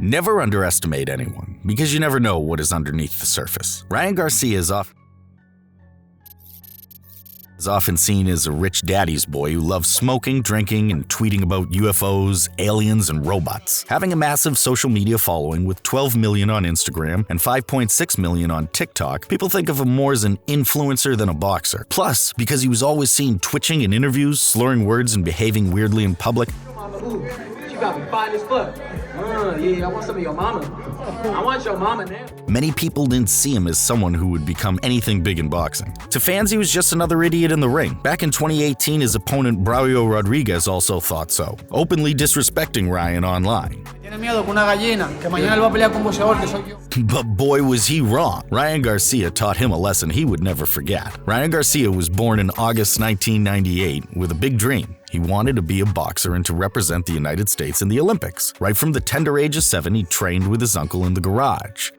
Never underestimate anyone, because you never know what is underneath the surface. Ryan Garcia is often seen as a rich daddy's boy who loves smoking, drinking, and tweeting about UFOs, aliens, and robots. Having a massive social media following with 12 million on Instagram and 5.6 million on TikTok, people think of him more as an influencer than a boxer. Plus, because he was always seen twitching in interviews, slurring words, and behaving weirdly in public, you got me fine as fuck. Yeah, I want some of your mama. I want your mama now. Many people didn't see him as someone who would become anything big in boxing. To fans, he was just another idiot in the ring. Back in 2018, his opponent Braulio Rodriguez also thought so, openly disrespecting Ryan online. But boy, was he wrong. Ryan Garcia taught him a lesson he would never forget. Ryan Garcia was born in August 1998 with a big dream. He wanted to be a boxer and to represent the United States in the Olympics. Right from the tender age of 7, he trained with his uncle in the garage.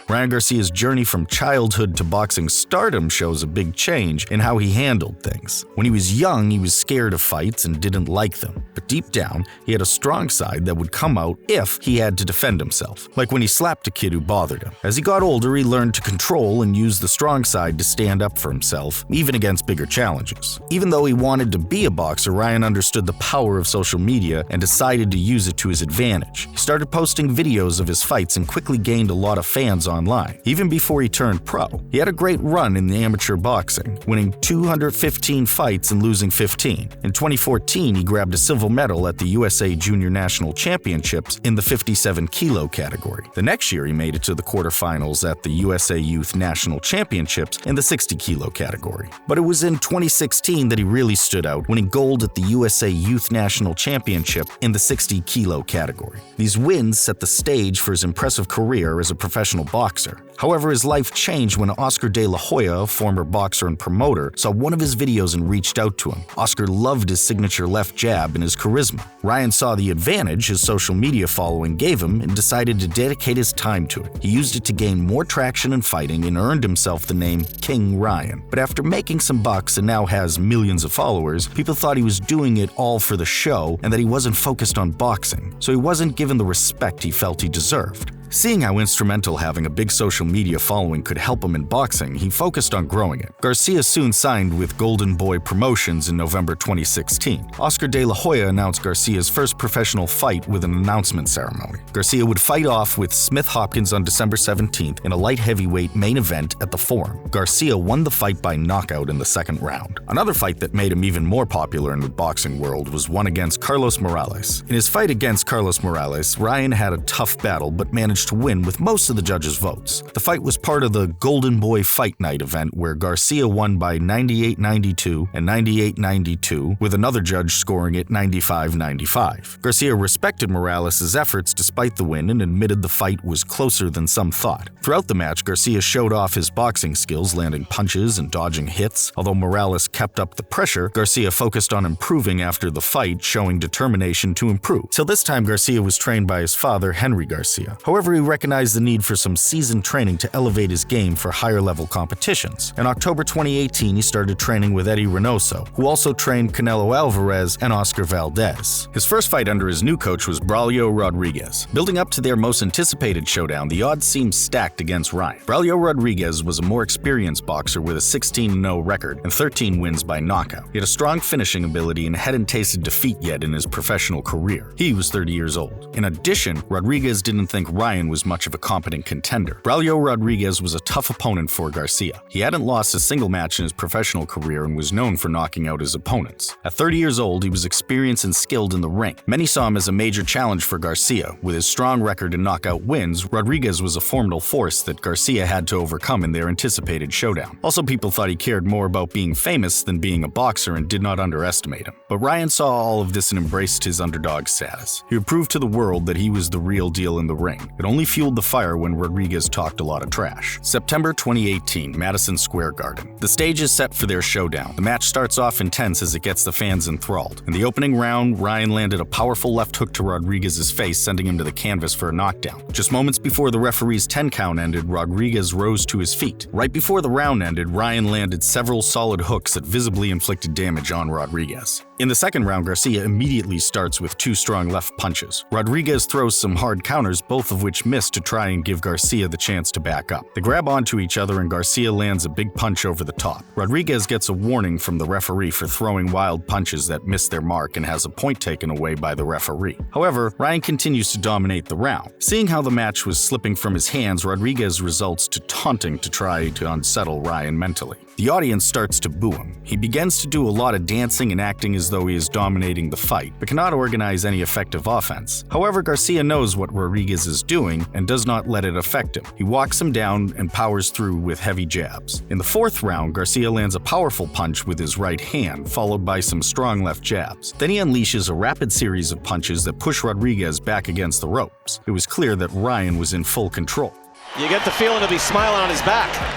Ryan Garcia's journey from childhood to boxing stardom shows a big change in how he handled things. When he was young, he was scared of fights and didn't like them. But deep down, he had a strong side that would come out if he had to defend himself, like when he slapped a kid who bothered him. As he got older, he learned to control and use the strong side to stand up for himself, even against bigger challenges. Even though he wanted to be a boxer, Ryan understood the power of social media and decided to use it to his advantage. He started posting videos of his fights and quickly gained a lot of fans online. Even before he turned pro, he had a great run in the amateur boxing, winning 215 fights and losing 15. In 2014, he grabbed a silver medal at the USA Junior National Championships in the 57-kilo category. The next year, he made it to the quarterfinals at the USA Youth National Championships in the 60-kilo category. But it was in 2016 that he really stood out, winning gold at the USA Youth National Championship in the 60-kilo category. These wins set the stage for his impressive career as a professional boxer. However, his life changed when Oscar De La Hoya, a former boxer and promoter, saw one of his videos and reached out to him. Oscar loved his signature left jab and his charisma. Ryan saw the advantage his social media following gave him and decided to dedicate his time to it. He used it to gain more traction in fighting and earned himself the name King Ryan. But after making some bucks and now has millions of followers, people thought he was doing it all for the show and that he wasn't focused on boxing, so he wasn't given the respect he felt he deserved. Seeing how instrumental having a big social media following could help him in boxing, he focused on growing it. Garcia soon signed with Golden Boy Promotions in November 2016. Oscar De La Hoya announced Garcia's first professional fight with an announcement ceremony. Garcia would fight off with Smith Hopkins on December 17th in a light heavyweight main event at the Forum. Garcia won the fight by knockout in the second round. Another fight that made him even more popular in the boxing world was one against Carlos Morales. In his fight against Carlos Morales, Ryan had a tough battle but managed to win with most of the judges' votes. The fight was part of the Golden Boy Fight Night event where Garcia won by 98-92 and 98-92, with another judge scoring it 95-95. Garcia respected Morales' efforts despite the win and admitted the fight was closer than some thought. Throughout the match, Garcia showed off his boxing skills, landing punches and dodging hits. Although Morales kept up the pressure, Garcia focused on improving after the fight, showing determination to improve. Till this time, Garcia was trained by his father, Henry Garcia. However, he recognized the need for some seasoned training to elevate his game for higher-level competitions. In October 2018, he started training with Eddie Reynoso, who also trained Canelo Alvarez and Oscar Valdez. His first fight under his new coach was Braulio Rodriguez. Building up to their most anticipated showdown, the odds seemed stacked against Ryan. Braulio Rodriguez was a more experienced boxer with a 16-0 record and 13 wins by knockout. He had a strong finishing ability and hadn't tasted defeat yet in his professional career. He was 30 years old. In addition, Rodriguez didn't think Ryan was much of a competent contender. Braulio Rodriguez was a tough opponent for Garcia. He hadn't lost a single match in his professional career and was known for knocking out his opponents. At 30 years old, he was experienced and skilled in the ring. Many saw him as a major challenge for Garcia. With his strong record and knockout wins, Rodriguez was a formidable force that Garcia had to overcome in their anticipated showdown. Also, people thought he cared more about being famous than being a boxer and did not underestimate him. But Ryan saw all of this and embraced his underdog status. He would prove to the world that he was the real deal in the ring. It only fueled the fire when Rodriguez talked a lot of trash. September 2018, Madison Square Garden. The stage is set for their showdown. The match starts off intense as it gets the fans enthralled. In the opening round, Ryan landed a powerful left hook to Rodriguez's face, sending him to the canvas for a knockdown. Just moments before the referee's 10 count ended, Rodriguez rose to his feet. Right before the round ended, Ryan landed several solid hooks that visibly inflicted damage on Rodriguez. In the second round, Garcia immediately starts with 2 strong left punches. Rodriguez throws some hard counters, both of which miss to try and give Garcia the chance to back up. They grab onto each other and Garcia lands a big punch over the top. Rodriguez gets a warning from the referee for throwing wild punches that miss their mark and has a point taken away by the referee. However, Ryan continues to dominate the round. Seeing how the match was slipping from his hands, Rodriguez resorts to taunting to try to unsettle Ryan mentally. The audience starts to boo him. He begins to do a lot of dancing and acting as though he is dominating the fight, but cannot organize any effective offense. However, Garcia knows what Rodriguez is doing and does not let it affect him. He walks him down and powers through with heavy jabs. In the fourth round, Garcia lands a powerful punch with his right hand, followed by some strong left jabs. Then he unleashes a rapid series of punches that push Rodriguez back against the ropes. It was clear that Ryan was in full control. You get the feeling to be smiling on his back.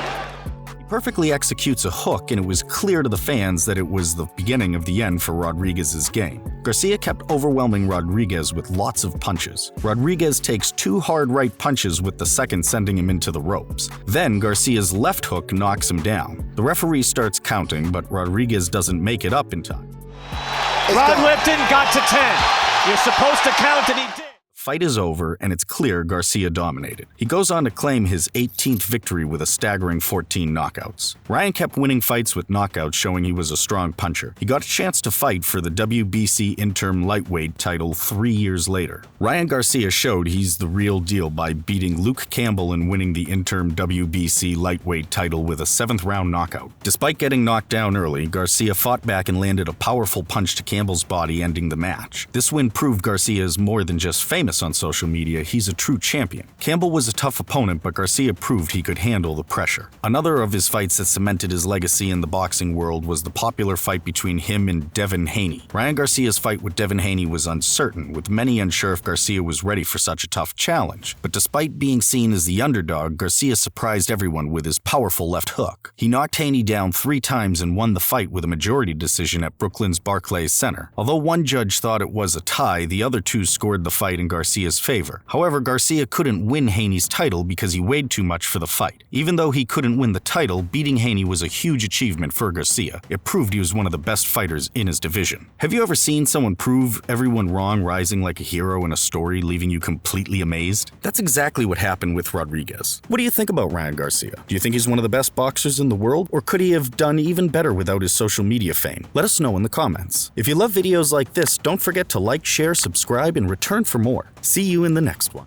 Perfectly executes a hook, and it was clear to the fans that it was the beginning of the end for Rodriguez's game. Garcia kept overwhelming Rodriguez with lots of punches. Rodriguez takes 2 hard right punches, with the second sending him into the ropes. Then Garcia's left hook knocks him down. The referee starts counting, but Rodriguez doesn't make it up in time. Rod Lipton got to 10. You're supposed to count, and he did. Fight is over, and it's clear Garcia dominated. He goes on to claim his 18th victory with a staggering 14 knockouts. Ryan kept winning fights with knockouts, showing he was a strong puncher. He got a chance to fight for the WBC interim lightweight title 3 years later. Ryan Garcia showed he's the real deal by beating Luke Campbell and winning the interim WBC lightweight title with a 7th round knockout. Despite getting knocked down early, Garcia fought back and landed a powerful punch to Campbell's body, ending the match. This win proved Garcia is more than just famous on social media, he's a true champion. Campbell was a tough opponent, but Garcia proved he could handle the pressure. Another of his fights that cemented his legacy in the boxing world was the popular fight between him and Devin Haney. Ryan Garcia's fight with Devin Haney was uncertain, with many unsure if Garcia was ready for such a tough challenge. But despite being seen as the underdog, Garcia surprised everyone with his powerful left hook. He knocked Haney down 3 times and won the fight with a majority decision at Brooklyn's Barclays Center. Although one judge thought it was a tie, the other 2 scored the fight in Garcia's favor. However, Garcia couldn't win Haney's title because he weighed too much for the fight. Even though he couldn't win the title, beating Haney was a huge achievement for Garcia. It proved he was one of the best fighters in his division. Have you ever seen someone prove everyone wrong, rising like a hero in a story, leaving you completely amazed? That's exactly what happened with Rodriguez. What do you think about Ryan Garcia? Do you think he's one of the best boxers in the world, or could he have done even better without his social media fame? Let us know in the comments. If you love videos like this, don't forget to like, share, subscribe, and return for more. See you in the next one.